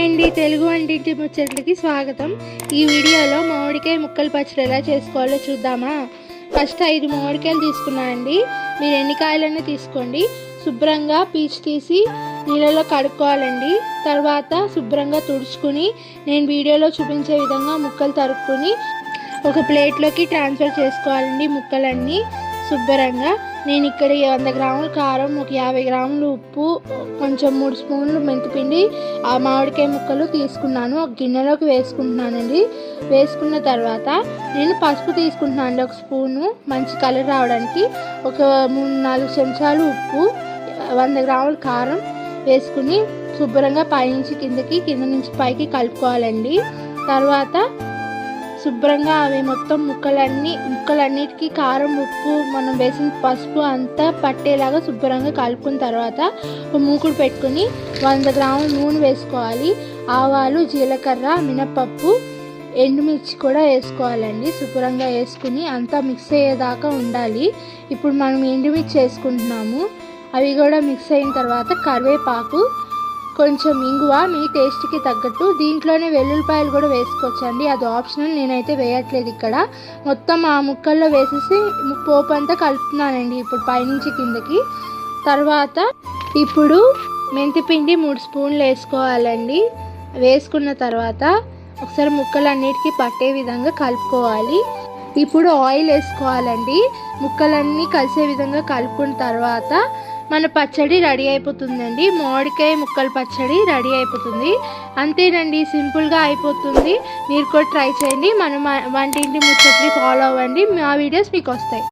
Hi అండి, తెలుగు వంటింటి ముచ్చట్లకి స్వాగతం. ఈ వీడియోలో మామిడికాయ ముక్కల పచ్చడి ఎలా చేసుకోవాలో చూద్దామా. ఫస్ట్ 5 మామిడికాయలు తీసుకున్నానండి. మీరు ఎన్ని కాయలన్నా తీసుకోండి. శుభ్రంగా పీచు తీసి నీళ్ళలో కడుక్కోవాలండి. తర్వాత శుభ్రంగా తుడుచుకుని నేను వీడియోలో చూపించే విధంగా ముక్కలు తరుక్కుని ఒక ప్లేట్లోకి ట్రాన్స్ఫర్ చేసుకోవాలండి. ముక్కలన్నీ శుభ్రంగా నేను ఇక్కడ 100 గ్రాముల కారం, ఒక 50 గ్రాములు ఉప్పు, కొంచెం 3 స్పూన్లు మెంతిపిండి, ఆ మామిడికాయ ముక్కలు తీసుకున్నాను. ఒక గిన్నెలోకి వేసుకుంటున్నానండి. వేసుకున్న తర్వాత నేను పసుపు తీసుకుంటున్నాను, 1 స్పూను మంచి కలర్ రావడానికి. ఒక 3-4 చెంచాలు ఉప్పు, 100 గ్రాముల కారం వేసుకుని శుభ్రంగా పైనుంచి కిందకి, కింద నుంచి పైకి కలుపుకోవాలండి. తర్వాత శుభ్రంగా అవి మొత్తం ముక్కలన్నిటికీ కారం, ఉప్పు, మనం వేసిన పసుపు అంతా పట్టేలాగా శుభ్రంగా కలుపుకున్న తర్వాత ఒక మూకుడు పెట్టుకుని 100 గ్రాముల నూనె వేసుకోవాలి. ఆవాలు, జీలకర్ర, మినపప్పు, ఎండుమిర్చి కూడా వేసుకోవాలండి. శుభ్రంగా వేసుకుని అంతా మిక్స్ అయ్యేదాకా ఉండాలి. ఇప్పుడు మనం ఎండుమిర్చి వేసుకుంటున్నాము. అవి కూడా మిక్స్ అయిన తర్వాత కరివేపాకు, కొంచెం ఇంగువ మీ టేస్ట్కి తగ్గట్టు. దీంట్లోనే వెల్లుల్లిపాయలు కూడా వేసుకోవచ్చండి, అది ఆప్షనల్. నేనైతే వేయట్లేదు ఇక్కడ. మొత్తం ఆ ముక్కల్లో వేసేసి పోపు అంతా కలుపుతున్నానండి ఇప్పుడు పైనుంచి కిందకి. తర్వాత ఇప్పుడు మెంతిపిండి 3 స్పూన్లు వేసుకోవాలండి. వేసుకున్న తర్వాత ఒకసారి ముక్కలన్నిటికీ పట్టే విధంగా కలుపుకోవాలి. ఇప్పుడు ఆయిల్ వేసుకోవాలండి. ముక్కలన్నీ కలిసే విధంగా కలుపుకున్న తర్వాత మన పచ్చడి రెడీ అయిపోతుందండి. మామిడికాయ ముక్కల పచ్చడి రెడీ అయిపోతుంది. అంతేనండి, సింపుల్గా అయిపోతుంది. మీరు కూడా ట్రై చేయండి. మన వంటింటి ముచ్చట్లు ఫాలో అవ్వండి. మా వీడియోస్ మీకు వస్తాయి.